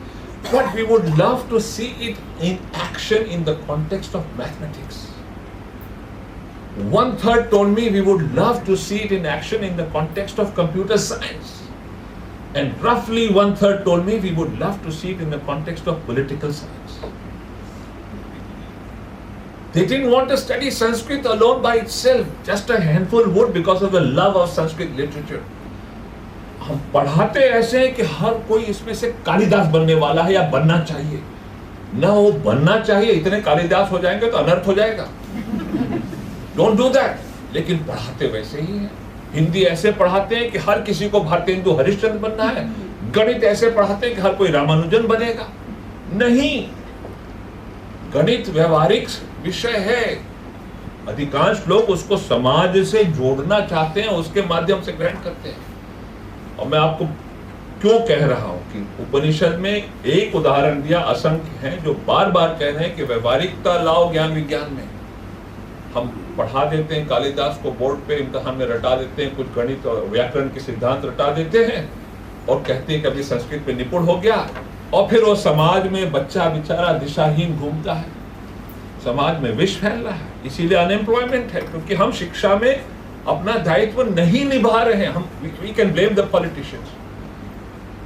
but we would love to see it in action in the context of mathematics. 1/3 told me we would love to see it in action in the context of computer science. And roughly 1/3 told me we would love to see it in the context of political science. They didn't want to study Sanskrit alone by itself. Just a handful would because of the love of Sanskrit literature. हम पढ़ाते ऐसे हैं कि हर कोई इसमें से कालिदास बनने वाला है या बनना चाहिए. ना वो बनना चाहिए, इतने कालिदास हो जाएंगे तो अनर्थ हो जाएगा. Don't do that. लेकिन पढ़ाते वैसे ही है. हिंदी ऐसे पढ़ाते हैं कि हर किसी को भारतेंदु हरिश्चंद्र बनना है. गणित ऐसे पढ़ाते हैं कि हर कोई रामानुजन बनेगा. नहीं, गणित व्यवहारिक विषय है. अधिकांश लोग उसको समाज से जोड़ना चाहते हैं, उसके माध्यम से ग्रहण करते हैं. और मैं आपको क्यों कह रहा हूं कि उपनिषद में एक उदाहरण दिया, असंख्य हैं जो बार बार कह रहे हैं कि व्यवहारिकता लाओ ज्ञान विज्ञान में. हम पढ़ा देते हैं कालिदास को, बोर्ड पे इम्तिहान में रटा देते हैं, कुछ गणित और व्याकरण के सिद्धांत रटा देते हैं और कहते हैं कि अभी संस्कृत पे निपुण हो गया. और फिर वो समाज में बच्चा बेचारा दिशाहीन घूमता है, समाज में विष फैल रहा है. इसीलिए अनएम्प्लॉयमेंट है, क्योंकि हम शिक्षा में अपना दायित्व नहीं निभा रहे हैं. हम we can blame the politicians.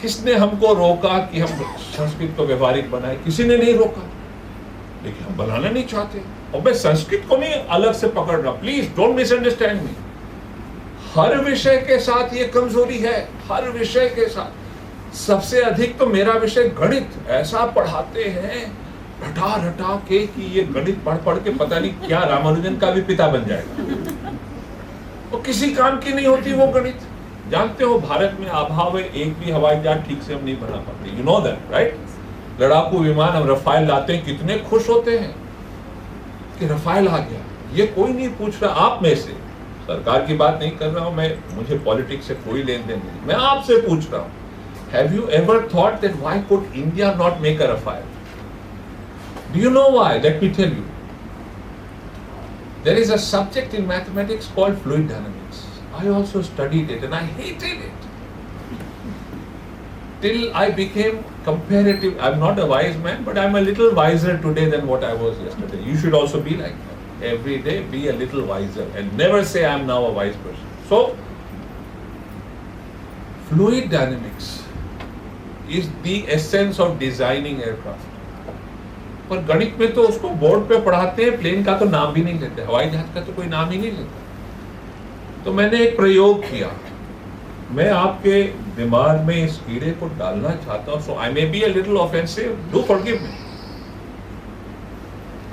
किसने हमको रोका कि हम संस्कृत को व्यवहारिक बनाए? किसी ने नहीं रोका, लेकिन हम बनाना नहीं चाहते. और मैं संस्कृत को नहीं अलग से पकड़ रहा, प्लीज डोंट मिसअंडरस्टैंड मी. हर विषय के साथ ये कमजोरी है, हर विषय के साथ. सबसे अधिक तो मेरा विषय गणित. ऐसा पढ़ाते हैं रटा रटा के कि ये गणित पढ़ पढ़ के पता नहीं क्या रामानुजन का भी पिता बन जाएगा. तो किसी काम की नहीं होती वो गणित. जानते हो भारत में अभाव है, एक भी हवाई जहाज ठीक से हम नहीं बना पाते. You know that right? लड़ाकू विमान हम रफाल लाते हैं, कितने खुश होते हैं कि रफाल आ गया. ये कोई नहीं पूछ रहा आप में से. सरकार की बात नहीं कर रहा हूं मैं, मुझे पॉलिटिक्स से कोई लेन देन नहीं. मैं आपसे पूछ रहा हूं, have you ever thought that why could India not make a Rafale? Do you know why? Let me tell you. There is a subject in mathematics called fluid dynamics. I also studied it and I hated it. Till I became comparative. I'm not a wise man, but I'm a little wiser today than what I was yesterday. You should also be like that. Every day be a little wiser and never say I'm now a wise person. So, fluid dynamics is the essence of designing aircraft. पर गणित में तो उसको board पे पढ़ाते हैं, plane का तो नाम भी नहीं लेते, हवाई जहाज का तो कोई नाम ही नहीं लेता. तो मैंने एक प्रयोग किया. मैं आपके दिमाग में इस कीड़े को डालना चाहता हूं. So I may be a little offensive, do forgive me.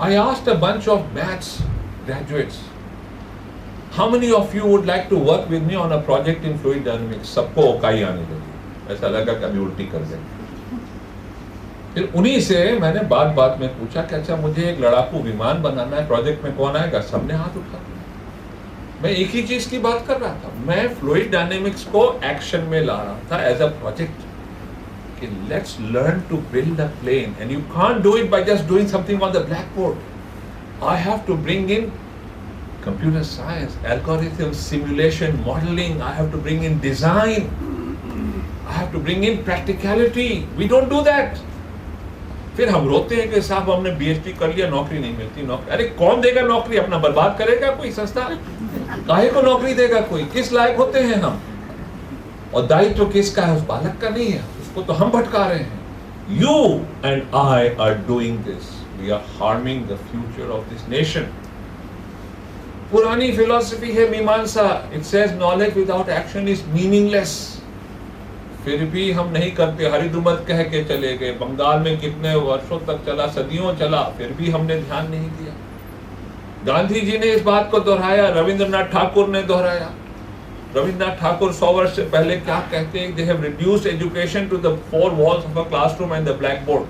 I asked a bunch of maths graduates, how many of you would like to work with me on a project in fluid dynamics? सबको ओकाई आने लगी. ऐसा लगा कि अभी उल्टी कर देंगे. फिर उन्हीं से मैंने बात में पूछा कि अच्छा मुझे एक लड़ाकू विमान बनाना है, प्रोजेक्ट में कौन आएगा? सबने हाथ उठा. मैं एक ही चीज की बात कर रहा था. मैं फ्लूइड डायनेमिक्स को एक्शन में ला रहा था एज अ प्रोजेक्ट कि let's learn to build a plane and you can't do it by just doing something on the black board. I have to bring in computer science, algorithms, simulation, modeling. I have to bring in design. I have to bring in practicality. We don't do that. फिर हम रोते हैं कि साहब हमने बीएचडी कर लिया, नौकरी नहीं मिलती. नौकरी, अरे कौन देगा नौकरी? अपना बर्बाद करेगा कोई संस्था? काहे को नौकरी देगा कोई? किस लायक होते हैं हम? और दायित्व किसका है? उस बालक का नहीं है, उसको तो हम भटका रहे हैं. You and I are doing this. We are harming the future of this nation. पुरानी फिलॉसफी है मीमांसा. It says knowledge without action is meaningless. फिर भी हम नहीं करते. हरिद्रुमत कह के चले गए, बंगाल में कितने वर्षों तक चला, सदियों चला, फिर भी हमने ध्यान नहीं दिया. गांधी जी ने इस बात को दोहराया, रविंद्रनाथ ठाकुर ने दोहराया. रविंद्रनाथ ठाकुर 100 वर्ष से पहले क्या कहते हैं? They have reduced education to the four walls of a classroom and the blackboard.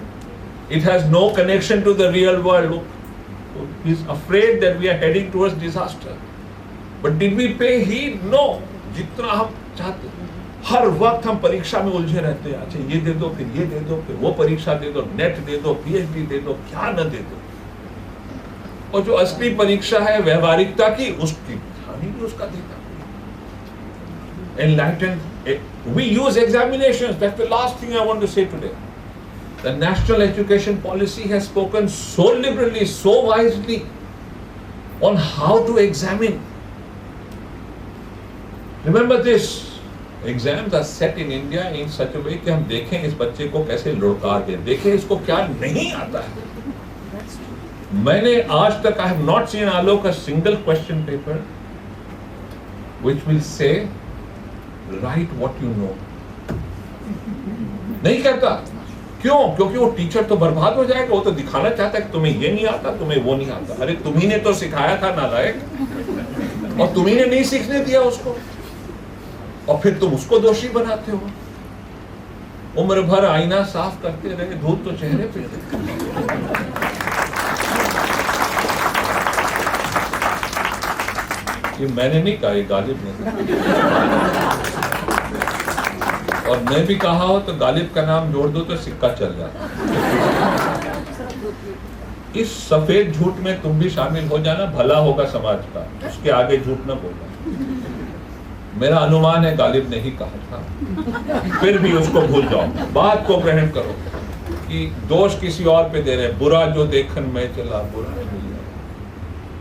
It has no connection to the real world. He is afraid that we are heading towards disaster. But did we pay heed? No. जितना हम चाहते, हर वक्त हम परीक्षा में उलझे रहते हैं. अच्छा ये दे दो, फिर ये दे दो, फिर वो परीक्षा दे दो, नेट दे दो, पीएचडी दे दो, क्या न दे दो. और जो असली परीक्षा है व्यवहारिकता की, उसकी ध्यान ही नहीं उसका देता. enlightened. We use examinations. That's the last thing I want to say today. The national education policy has spoken so liberally, so wisely on how to examine. Remember this, exams are set in India in such a way कि हम देखें इस बच्चे को कैसे लुढ़का दे, देखें इसको क्या नहीं आता है. मैंने आज तक I have not seen Alok a single question paper which will say write what you know. नहीं कहता. क्यों? क्योंकि वो टीचर तो बर्बाद हो जाएगा. वो तो दिखाना चाहता है कि तुम्हें ये नहीं आता, तुम्हें वो नहीं आता. अरे तुम्ही ने तो सिखाया था नालायक, और तुम्ही ने नहीं सीखने दिया उसको, और फिर तुम उसको दोषी बनाते हो. उम्र भर आईना साफ करते रहे, धूल तो चेहरे पे. ये मैंने नहीं कहा, ये गालिब ने. और मैं भी कहा हो तो गालिब का नाम जोड़ दो तो सिक्का चल जाता. इस सफेद झूठ में तुम भी शामिल हो जाना, भला होगा समाज का. उसके आगे झूठ न बोलना. मेरा अनुमान है गालिब ने ही कहा था. फिर भी उसको भूल जाओ, बात को ग्रहण करो कि दोष किसी और पे दे रहे. बुरा जो देखन में चला बुरा नहीं मिला.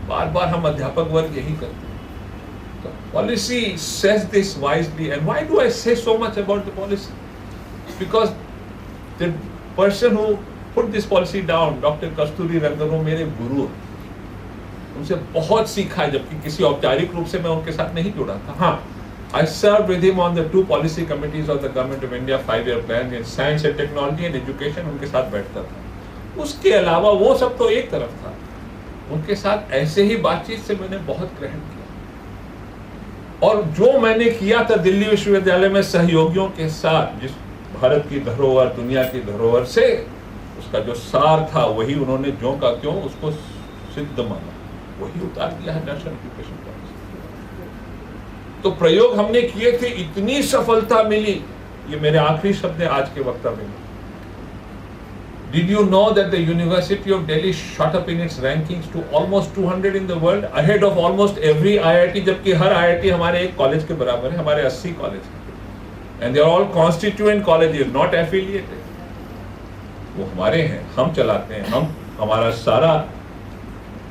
बार बार हम अध्यापक वर्ग यही करते हैं. Policy says this wisely, and why do I say so much about the policy? Because the person who put this policy down, Dr. Kasturi Rangan, वो मेरे गुरु, उनसे बहुत सीखा है, जबकि किसी औपचारिक रूप से मैं उनके साथ नहीं जुड़ा था. हाँ, I served with him on the 2 policy committees of the Government of India 5-year plan in science and technology and education. उनके साथ बैठता था. उसके अलावा वो सब तो एक तरफ था. उनके साथ ऐसे ही बातचीत से मैंने बहुत ग्रहण किया. और जो मैंने किया था दिल्ली विश्वविद्यालय में सहयोगियों के साथ, जिस भारत की धरोहर, दुनिया की धरोहर से, उसका जो सार था वही उन्होंने ज्यों का त्यों उसको सिद्ध माना, वही उतार दिया है नेशनल एजुकेशन पॉलिसी. तो प्रयोग हमने किए थे, इतनी सफलता मिली. ये मेरे आखिरी शब्द है आज के वक्तव्य में. Did you know that the University of Delhi shot up in its rankings to almost 200 in the world, ahead of almost every IIT, जबकि हर IIT हमारे एक कॉलेज के बराबर है, हमारे 80 कॉलेज हैं. And they are all constituent colleges, not affiliated. वो हमारे हैं, हम चलाते हैं, हमारा सारा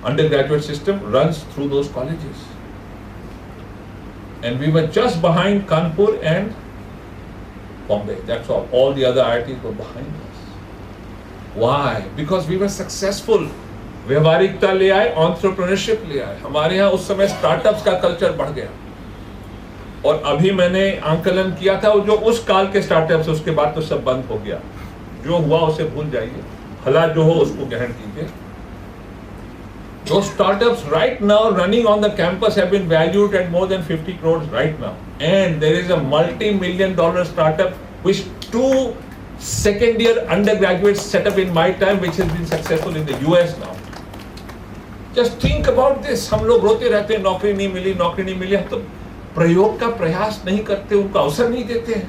undergraduate system runs through those colleges. And we were just behind Kanpur and Bombay. That's all. All the other IITs were behind us. Why? Because we were successful. व्यवहारिकता ले आए, एंटरप्रेन्योरशिप ले आए. हमारे यहाँ उस समय स्टार्टअप्स का कल्चर बढ़ गया. और अभी मैंने आंकलन किया था, जो उस काल के स्टार्टअप्स, उसके बाद तो सब बंद हो गया. जो हुआ उसे भूल जाइए, भला जो हो उसको ग्रहण कीजिए. Those startups right now running on the campus have been valued at more than 50 crores right now. And there is a multi-million-dollar startup which 2 second-year undergraduates set up in my time, which has been successful in the US now. Just think about this. हम लोग रोते रहते हैं, नौकरी नहीं मिली, नौकरी नहीं मिली. हम तो प्रयोग का प्रयास नहीं करते, उनको अवसर नहीं देते हैं.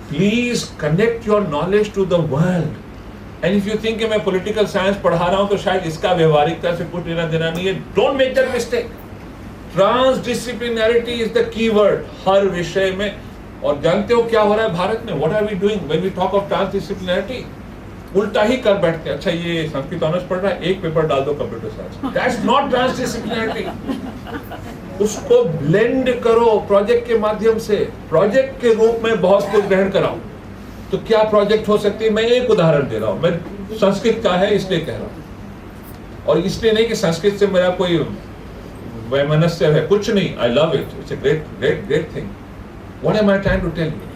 Please connect your knowledge to the world. And if you think कि मैं political science पढ़ा रहा हूँ तो शायद इसका व्यवहारिकता से कुछ लेना देना नहीं है. Don't make that mistake. Transdisciplinarity is the key word. हर विषय में. और जानते हो क्या हो रहा है भारत में? What are we doing when we talk of transdisciplinarity? उल्टा ही कर बैठते हैं. अच्छा ये संस्कृत ऑनर्स पढ़ रहा है, एक पेपर डाल दो computer science. That's not transdisciplinarity. उसको ब्लेंड करो प्रोजेक्ट के माध्यम से. प्रोजेक्ट के रूप में बहुत कुछ ग्रहण कराओ. तो क्या प्रोजेक्ट हो सकती है? मैं एक उदाहरण दे रहा हूँ. मैं संस्कृत का है इसलिए कह रहा हूँ, और इसलिए नहीं कि संस्कृत से मेरा कोई वैमनस्य है, कुछ नहीं. I love it. It's a great thing. What am I trying to tell you?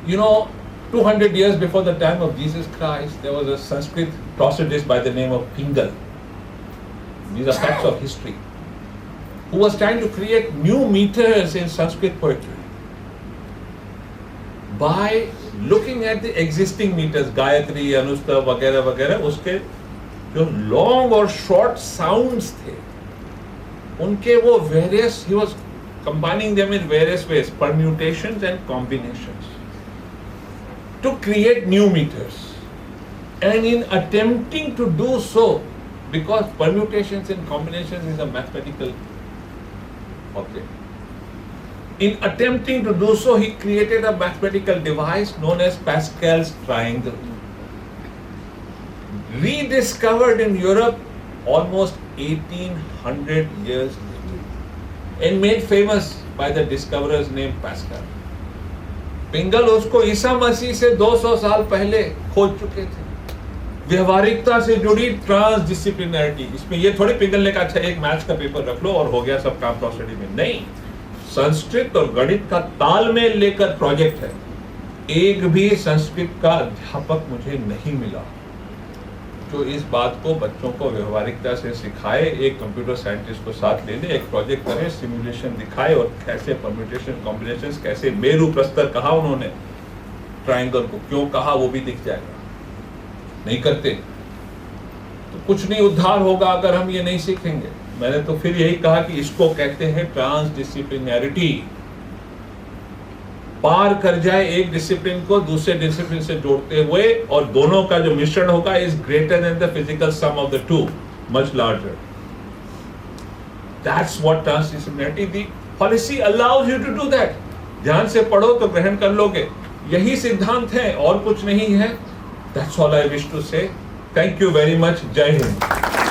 You know, 200 years before the time of Jesus Christ, there was a Sanskrit prosodist by the name of Pingal. These are facts of history. Who was trying to create new meters in Sanskrit poetry by looking at the existing meters, Gayatri, Anushta, वगैरह वगैरह, उसके जो long और short sounds थे, उनके वो various, he was combining them in various ways, permutations and combinations, to create new meters. And in attempting to do so, because permutations and combinations is a mathematical object. In attempting to do so, he created a mathematical device known as Pascal's triangle. Rediscovered in Europe almost 1800 years later and made famous by the discoverer's name Pascal. पिंगल उसको ईसा मसीह से 200 साल पहले खोज चुके थे. व्यवहारिकता से जुड़ी ट्रांसडिसिप्लिनरिटी, इसमें ये थोड़ी पिंगल ने कहा अच्छा एक मैथ्स का पेपर रख लो और हो गया सब काम प्रोसेडी में. नहीं, संस्कृत और गणित का तालमेल लेकर प्रोजेक्ट है. एक भी संस्कृत का अध्यापक मुझे नहीं मिला जो इस बात को बच्चों को व्यवहारिकता से सिखाए, एक कंप्यूटर साइंटिस्ट को साथ ले ले, एक प्रोजेक्ट करे, सिमुलेशन दिखाए और कैसे परम्यूटेशन कॉम्बिनेशंस, कैसे मेरु प्रस्तर कहा उन्होंने, ट्रायंगल को क्यों कहा वो भी दिख जाएगा. नहीं करते तो कुछ नहीं उद्धार होगा अगर हम ये नहीं सीखेंगे. मैंने तो फिर यही कहा कि इसको कहते हैं ट्रांसडिसिप्लिनैरिटी. पार कर जाए एक डिसिप्लिन को दूसरे डिसिप्लिन से जोड़ते हुए, और दोनों का जो मिश्रण होगा is greater than the physical sum of the two, much larger. That's what transdisciplinarity, the policy allows you to do that. ध्यान से पढ़ो तो ग्रहण कर लोगे. यही सिद्धांत है और कुछ नहीं है. That's all I wish to say. Thank you very much. जय हिंद.